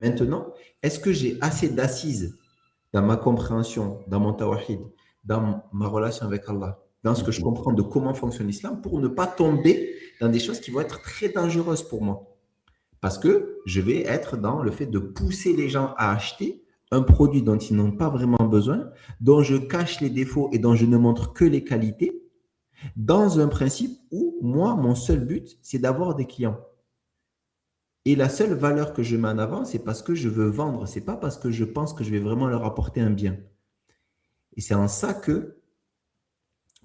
Maintenant, est-ce que j'ai assez d'assises dans ma compréhension, dans mon tawhid, dans ma relation avec Allah, dans ce que je Mhm. comprends de comment fonctionne l'islam, pour ne pas tomber dans des choses qui vont être très dangereuses pour moi? Parce que je vais être dans le fait de pousser les gens à acheter un produit dont ils n'ont pas vraiment besoin, dont je cache les défauts et dont je ne montre que les qualités, dans un principe où moi, mon seul but, c'est d'avoir des clients. Et la seule valeur que je mets en avant, c'est parce que je veux vendre, c'est pas parce que je pense que je vais vraiment leur apporter un bien. Et c'est en ça que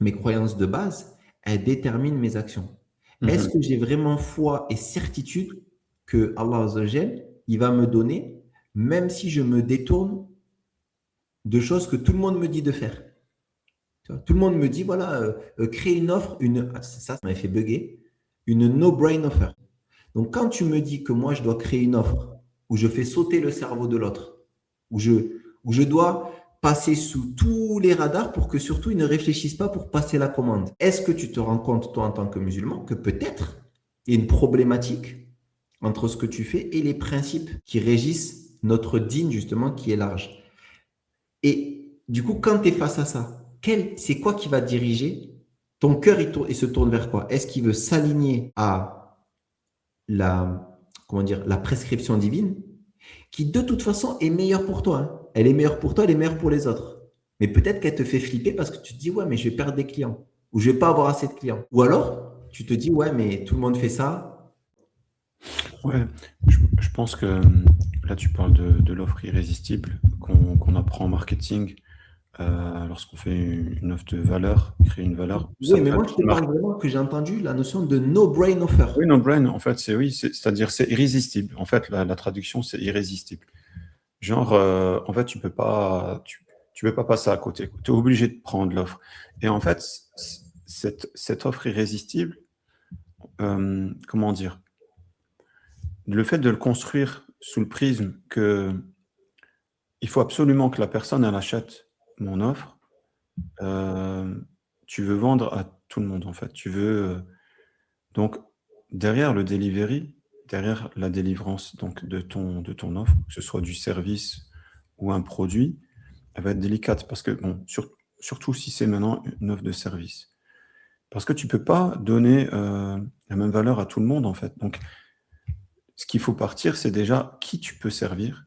mes croyances de base, elles déterminent mes actions. Est-ce Mhm. que j'ai vraiment foi et certitude que Allah Azza wa Jal, il va me donner, même si je me détourne de choses que tout le monde me dit de faire? Tu vois, tout le monde me dit, voilà, créer une offre, ça m'avait fait bugger, une no-brain offer. Donc, quand tu me dis que moi, je dois créer une offre où je fais sauter le cerveau de l'autre, où je, où je dois passer sous tous les radars pour que surtout ils ne réfléchissent pas pour passer la commande. Est-ce que tu te rends compte, toi, en tant que musulman, que peut-être il y a une problématique entre ce que tu fais et les principes qui régissent notre dîne, justement, qui est large? Et du coup, quand tu es face à ça, c'est quoi qui va diriger ton cœur? Il se tourne vers quoi? Est-ce qu'il veut s'aligner à la, comment dire, la prescription divine, qui de toute façon est meilleure pour toi, hein. Elle est meilleure pour toi, elle est meilleure pour les autres. Mais peut-être qu'elle te fait flipper parce que tu te dis, ouais, mais je vais perdre des clients, ou je vais pas avoir assez de clients. Ou alors, tu te dis, ouais, mais tout le monde fait ça. Ouais, je pense que là, tu parles de l'offre irrésistible qu'on apprend en marketing lorsqu'on fait une offre de valeur, créer une valeur. Ça Oui, mais peut moi, être je te parle vraiment que j'ai entendu la notion de no-brain offer. Oui, no brain, en fait, c'est oui, c'est-à-dire c'est irrésistible. En fait, la traduction, c'est irrésistible. Genre, en fait, tu peux pas passer à côté. Tu es obligé de prendre l'offre. Et en fait, cette offre irrésistible, comment dire, le fait de le construire sous le prisme que il faut absolument que la personne, elle achète mon offre, euh, tu veux vendre à tout le monde, en fait. Tu veux, donc, derrière le delivery, derrière la délivrance donc, de ton offre, que ce soit du service ou un produit, elle va être délicate parce que, bon, surtout si c'est maintenant une offre de service. Parce que tu peux pas donner la même valeur à tout le monde, en fait. Donc, ce qu'il faut partir, c'est déjà qui tu peux servir,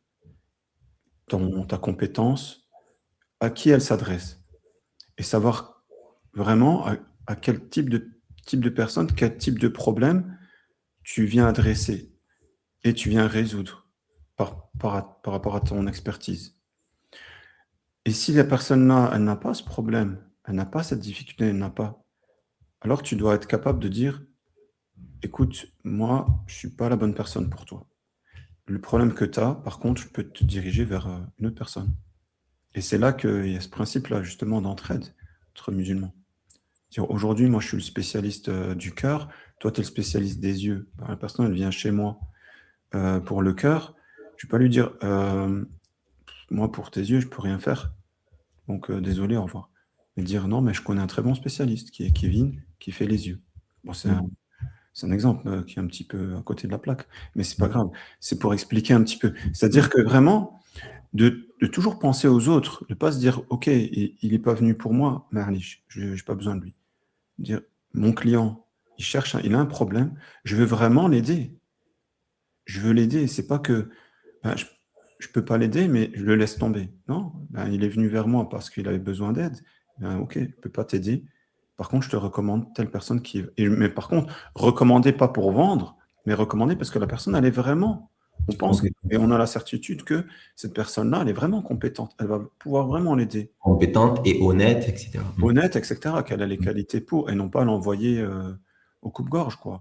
ta compétence, à qui elle s'adresse. Et savoir vraiment à quel type de personne, quel type de problème tu viens adresser et tu viens résoudre par rapport à ton expertise. Et si la personne-là, elle n'a pas ce problème, elle n'a pas cette difficulté, elle n'a pas, alors tu dois être capable de dire, écoute, moi, je suis pas la bonne personne pour toi. Le problème que tu as, par contre, je peux te diriger vers une autre personne. Et c'est là qu'il y a ce principe-là, justement, d'entraide entre musulmans. C'est-à-dire, aujourd'hui, moi, je suis le spécialiste du cœur, toi, tu es le spécialiste des yeux. Ben, la personne, elle vient chez moi pour le cœur, je ne vais pas lui dire, moi, pour tes yeux, je peux rien faire. Donc, désolé, au revoir. Mais dire, non, mais je connais un très bon spécialiste qui est Kevin, qui fait les yeux. Bon, Mhm. c'est un exemple qui est un petit peu à côté de la plaque, mais c'est pas grave. C'est pour expliquer un petit peu. C'est-à-dire que vraiment, de toujours penser aux autres, de pas se dire, OK, il n'est pas venu pour moi, mais allez, je n'ai pas besoin de lui. Dire, mon client, il a un problème, je veux vraiment l'aider. Je veux l'aider. C'est pas que ben, je peux pas l'aider, mais je le laisse tomber. Non, ben, il est venu vers moi parce qu'il avait besoin d'aide. Ben, ok, je peux pas t'aider. Par contre, je te recommande telle personne qui. Mais par contre, recommander pas pour vendre, mais recommander parce que la personne, elle est vraiment. On pense et on a la certitude que cette personne-là, elle est vraiment compétente. Elle va pouvoir vraiment l'aider. Compétente et honnête, etc. Honnête, etc. Qu'elle a les qualités pour et non pas l'envoyer au coupe-gorge, quoi.